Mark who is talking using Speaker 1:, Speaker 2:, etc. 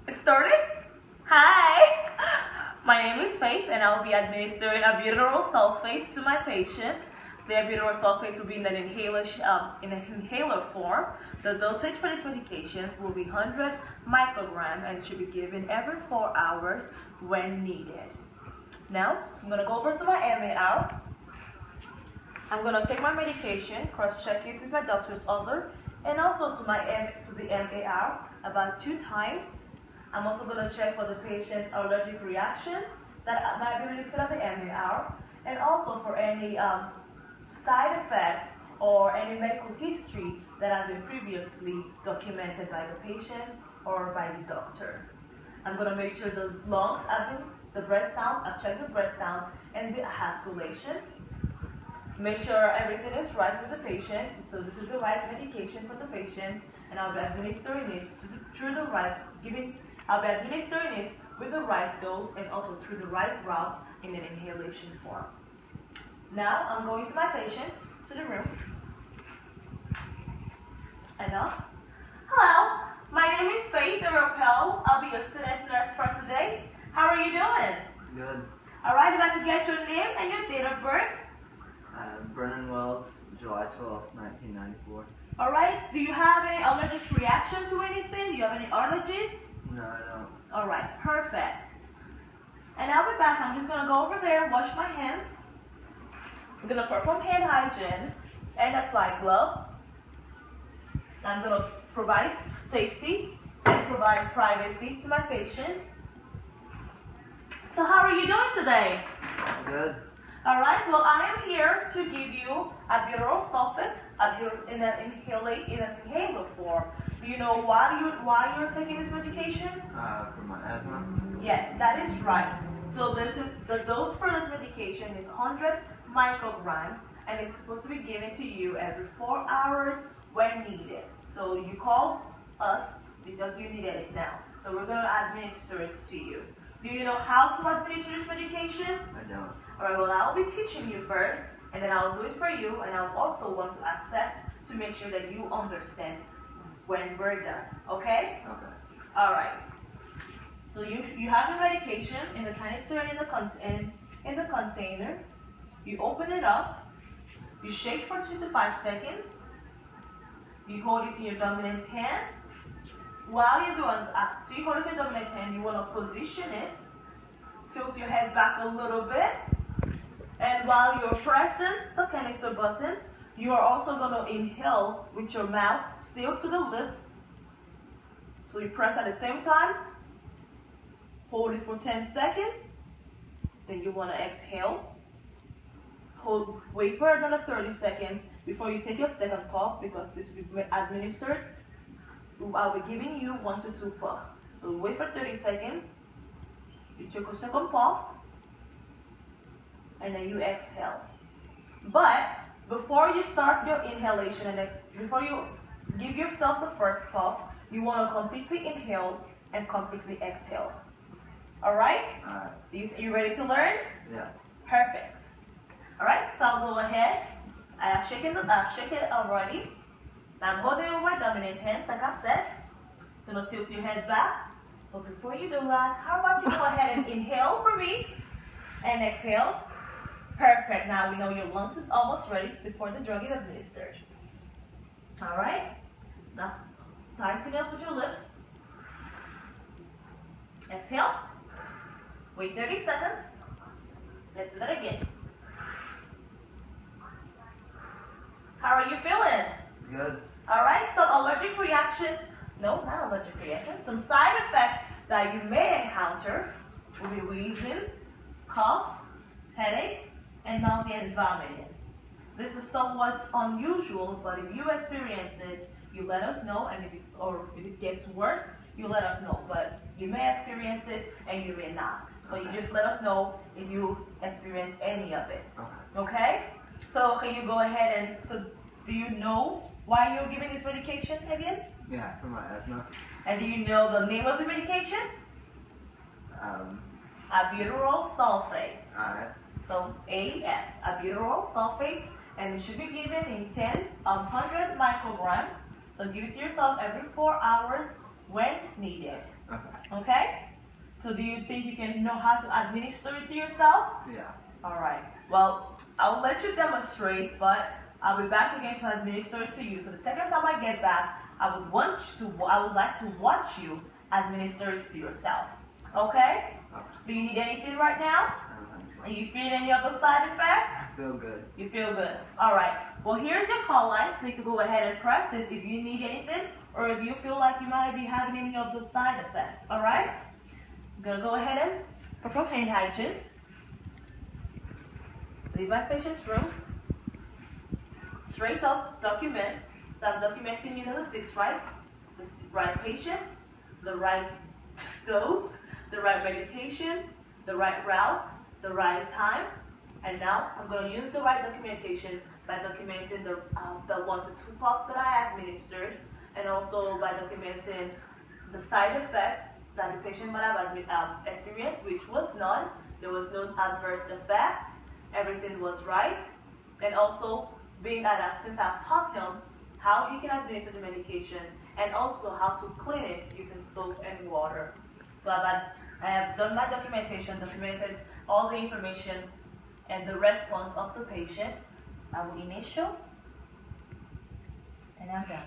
Speaker 1: It started? Hi! My name is Faith and I will be administering albuterol sulfates to my patients. The albuterol sulfates will be in an inhaler form. The dosage for this medication will be 100 micrograms and should be given every 4 hours when needed. Now, I'm going to go over to my MAR. I'm going to take my medication, cross-check it with my doctor's order, and also to the MAR about 2 times. I'm also going to check for the patient's allergic reactions that might be listed on the MAR, and also for any side effects or any medical history that has been previously documented by the patient or by the doctor. I'm going to make sure the lungs have been, the breath sounds, I've checked the breath sounds and the hasculation. Make sure everything is right with the patient, so this is the right medication for the patient, and I'll be administering it I'll be administering it with the right dose and also through the right route in an inhalation form. Now I'm going to my patients, to the room. And hello, my name is Faith Rappel. I'll be your student nurse for today. How are you doing?
Speaker 2: Good.
Speaker 1: Alright, if I could get your name and your date of birth.
Speaker 2: Brennan Wells, July 12th, 1994.
Speaker 1: Alright, do you have any allergic reaction to anything? Do you have any allergies?
Speaker 2: No, I don't.
Speaker 1: Alright, perfect. And I'll be back. I'm just going to go over there, wash my hands. I'm going to perform hand hygiene and apply gloves. I'm going to provide safety and provide privacy to my patients. So how are you doing today?
Speaker 2: Good.
Speaker 1: Alright, well I am here to give you albuterol sulfate in an inhaler form. Do you know why you're taking this medication?
Speaker 2: For my asthma.
Speaker 1: Yes, that is right. So the dose for this medication is 100 micrograms and it's supposed to be given to you every 4 hours when needed. So you called us because you needed it now. So we're going to administer it to you. Do you know how to administer this medication?
Speaker 2: I don't.
Speaker 1: Alright, well I'll be teaching you first, and then I'll do it for you, and I'll also want to assess to make sure that you understand when we're done. Okay?
Speaker 2: Okay.
Speaker 1: Alright. So you have the medication in the canister and in the container. You open it up. You shake for 2 to 5 seconds. You hold it in your dominant hand. While you're doing that, so you hold it in your dominant hand, you want to position it. Tilt your head back a little bit. And while you're pressing the canister button, you are also going to inhale with your mouth sealed to the lips. So you press at the same time. Hold it for 10 seconds. Then you want to exhale. Wait for another 30 seconds before you take your second puff, because this will be administered. I'll be giving you 1 to 2 puffs. So wait for 30 seconds. You take a second puff. And then you exhale. But before you start your inhalation and before you give yourself the first puff, you want to completely inhale and completely exhale. Alright?
Speaker 2: Alright.
Speaker 1: You ready to learn?
Speaker 2: Yeah.
Speaker 1: Perfect. Alright, so I'll go ahead. I've shaken it already. Now I'm holding it with my dominant hand, like I said. Gonna tilt your head back. But before you do that, how about you go ahead and inhale for me and exhale. Perfect. Now we know your lungs is almost ready before the drug is administered. Alright? Now tighten up with your lips. Exhale. Wait 30 seconds. Let's do that again. How are you feeling?
Speaker 2: Good.
Speaker 1: Alright, some allergic reaction. No, not allergic reaction. Some side effects that you may encounter will be wheezing, cough, headache, and nausea and vomiting. This is somewhat unusual, but if you experience it, you let us know, and if it gets worse, you let us know. But you may experience it and you may not. But you just let us know if you experience any of it. Okay? So can you go ahead and, do you know why you're giving this medication again?
Speaker 2: Yeah, for my asthma.
Speaker 1: And do you know the name of the medication? Albuterol sulfate.
Speaker 2: Alright.
Speaker 1: So AS, albuterol sulfate, and it should be given in 100 micrograms. So give it to yourself every 4 hours when needed.
Speaker 2: Okay.
Speaker 1: Okay? So do you think you can know how to administer it to yourself?
Speaker 2: Yeah.
Speaker 1: All right. Well, I'll let you demonstrate, but I'll be back again to administer it to you. So the second time I get back, I would like to watch you administer it to yourself. Okay?
Speaker 2: Okay.
Speaker 1: Do you need anything right now?
Speaker 2: I don't think so.
Speaker 1: Are you feeling any other side effects?
Speaker 2: I feel good.
Speaker 1: You feel good. All right. Well, here's your call line, so you can go ahead and press it if you need anything, or if you feel like you might be having any of those side effects. All right. I'm gonna go ahead and perform hand hygiene. Leave my patient's room. Straight up documents. So I'm documenting these are the 6 rights. The right patient, the right dose, the right medication, the right route, the right time. And now I'm going to use the right documentation by documenting the 1 to 2 puffs that I administered, and also by documenting the side effects that the patient might have experienced, which was none. There was no adverse effect. Everything was right. And also being that since I've taught him how he can administer the medication and also how to clean it using soap and water. So I have done my documentation, documented all the information and the response of the patient. I will initial, and I'm done.